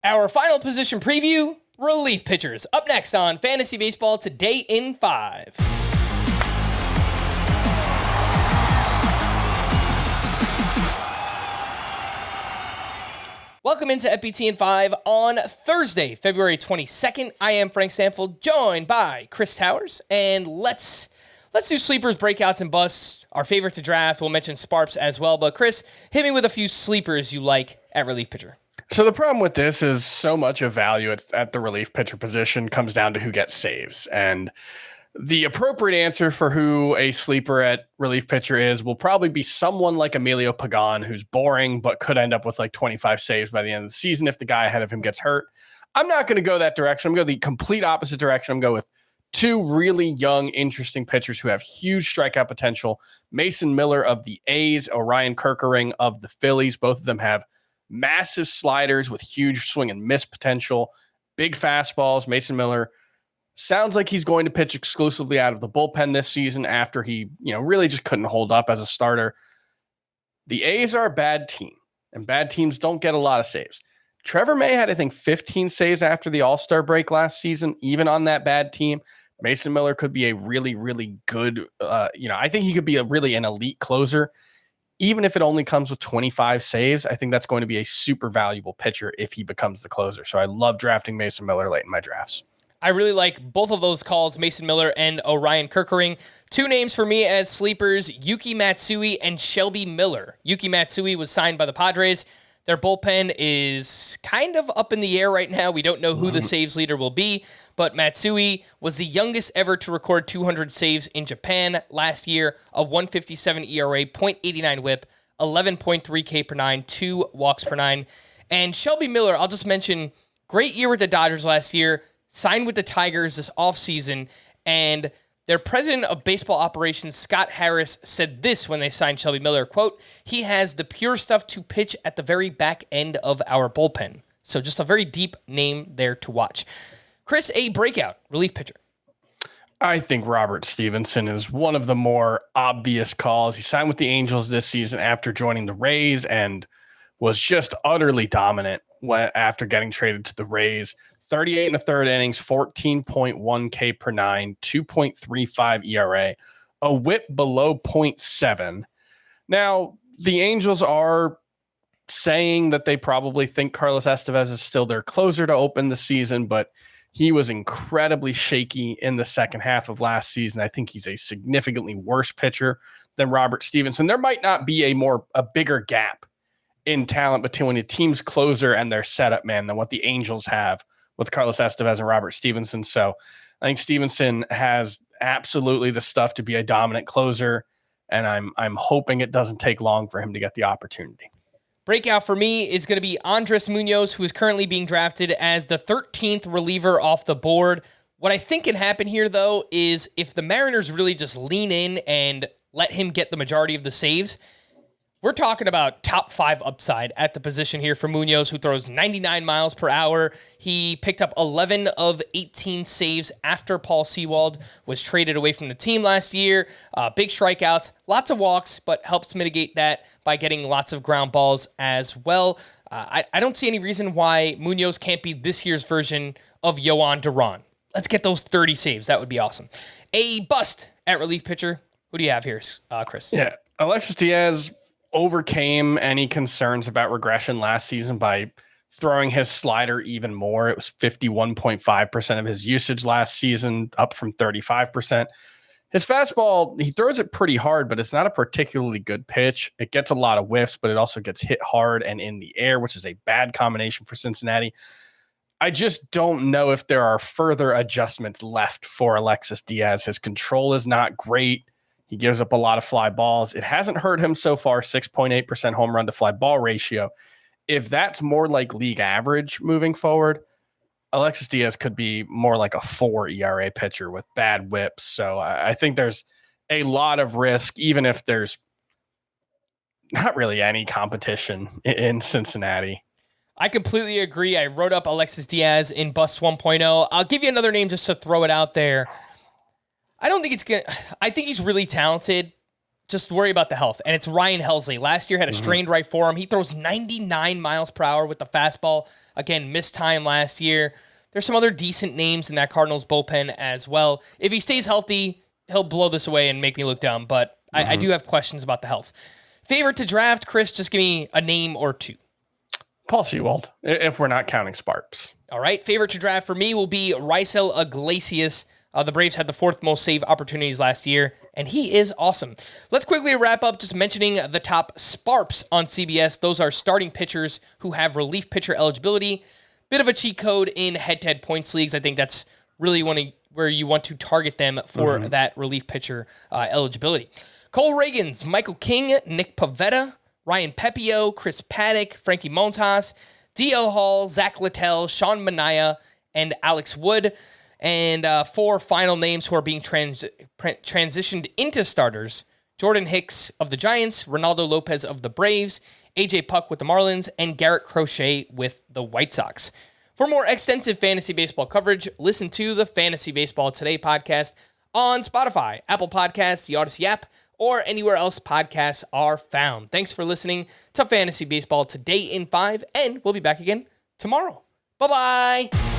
Our final position preview, relief pitchers. Up next on Fantasy Baseball Today in 5. Welcome into FBT in 5 on Thursday, February 22nd. I am Frank Stanfield, joined by Chris Towers, and let's do sleepers, breakouts, and busts. Our favorite to draft. We'll mention SPARPs as well, but Chris, hit me with a few sleepers you like at relief pitcher. So the problem with this is so much of value at the relief pitcher position comes down to who gets saves. And the appropriate answer for who a sleeper at relief pitcher is will probably be someone like Emilio Pagan, who's boring, but could end up with like 25 saves by the end of the season if the guy ahead of him gets hurt. I'm not going to go that direction. I'm going to go the complete opposite direction. I'm going to go with two really young, interesting pitchers who have huge strikeout potential. Mason Miller of the A's, Orion Kerkering of the Phillies. Both of them have massive sliders with huge swing and miss potential, big fastballs. Mason Miller sounds like he's going to pitch exclusively out of the bullpen this season after he, really just couldn't hold up as a starter. The A's are a bad team, and bad teams don't get a lot of saves. Trevor May had, I think, 15 saves after the All-Star break last season, even on that bad team. Mason Miller could be a really, really good, I think he could be an elite closer. Even if it only comes with 25 saves, I think that's going to be a super valuable pitcher if he becomes the closer. So I love drafting Mason Miller late in my drafts. I really like both of those calls, Mason Miller and Orion Kerkering. Two names for me as sleepers, Yuki Matsui and Shelby Miller. Yuki Matsui was signed by the Padres. Their bullpen is kind of up in the air right now. We don't know who the saves leader will be, but Matsui was the youngest ever to record 200 saves in Japan last year, a 157 ERA, .89 whip, 11.3 K per nine, 2 walks per nine. And Shelby Miller, I'll just mention, great year with the Dodgers last year, signed with the Tigers this offseason, and their president of baseball operations, Scott Harris, said this when they signed Shelby Miller, quote, "He has the pure stuff to pitch at the very back end of our bullpen." So just a very deep name there to watch. Chris, a breakout relief pitcher. I think Robert Stephenson is one of the more obvious calls. He signed with the Angels this season after joining the Rays and was just utterly dominant after getting traded to the Rays. 38 and a third innings, 14.1 K per nine, 2.35 ERA, a whip below .7. Now, the Angels are saying that they probably think Carlos Estevez is still their closer to open the season, but he was incredibly shaky in the second half of last season. I think he's a significantly worse pitcher than Robert Stephenson. There might not be a bigger gap in talent between a team's closer and their setup man than what the Angels have with Carlos Estevez and Robert Stephenson. So I think Stephenson has absolutely the stuff to be a dominant closer, and I'm hoping it doesn't take long for him to get the opportunity. Breakout for me is going to be Andres Muñoz, who is currently being drafted as the 13th reliever off the board. What I think can happen here, though, is if the Mariners really just lean in and let him get the majority of the saves, we're talking about top 5 upside at the position here for Muñoz, who throws 99 miles per hour. He picked up 11 of 18 saves after Paul Sewald was traded away from the team last year. Big strikeouts, lots of walks, but helps mitigate that by getting lots of ground balls as well. I don't see any reason why Muñoz can't be this year's version of Yohan Duran. Let's get those 30 saves. That would be awesome. A bust at relief pitcher. Who do you have here, Chris? Yeah, Alexis Diaz overcame any concerns about regression last season by throwing his slider even more. It was 51.5% of his usage last season, up from 35%. His fastball, he throws it pretty hard, but it's not a particularly good pitch. It gets a lot of whiffs, but it also gets hit hard and in the air, which is a bad combination for Cincinnati. I just don't know if there are further adjustments left for Alexis Diaz. His control is not great. He gives up a lot of fly balls. It hasn't hurt him so far, 6.8% home run to fly ball ratio. If that's more like league average moving forward, Alexis Diaz could be more like a 4 ERA pitcher with bad whips. So I think there's a lot of risk, even if there's not really any competition in Cincinnati. I completely agree. I wrote up Alexis Diaz in Bust 1.0. I'll give you another name just to throw it out there. I don't think it's good. I think he's really talented. just worry about the health. And it's Ryan Helsley. Last year had a strained right forearm. He throws 99 miles per hour with the fastball. Again, missed time last year. There's some other decent names in that Cardinals bullpen as well. If he stays healthy, he'll blow this away and make me look dumb, but I do have questions about the health. Favorite to draft, Chris, just give me a name or two. Paul Sewald, if we're not counting SPARPs. All right, favorite to draft for me will be Raisel Iglesias. The Braves had the fourth most save opportunities last year, and he is awesome. Let's quickly wrap up just mentioning the top SPARPs on CBS. Those are starting pitchers who have relief pitcher eligibility. Bit of a cheat code in head-to-head points leagues. I think that's really where you want to target them for that relief pitcher eligibility. Cole Reagans, Michael King, Nick Pivetta, Ryan Pepio, Chris Paddock, Frankie Montas, D.L. Hall, Zach Littell, Sean Manaea, and Alex Wood. And 4 final names who are being transitioned into starters: Jordan Hicks of the Giants, Ronaldo Lopez of the Braves, AJ Puck with the Marlins, and Garrett Crochet with the White Sox. For more extensive fantasy baseball coverage, listen to the Fantasy Baseball Today podcast on Spotify, Apple Podcasts, the Audacy app, or anywhere else podcasts are found. Thanks for listening to Fantasy Baseball Today in 5, and we'll be back again tomorrow. Bye-bye.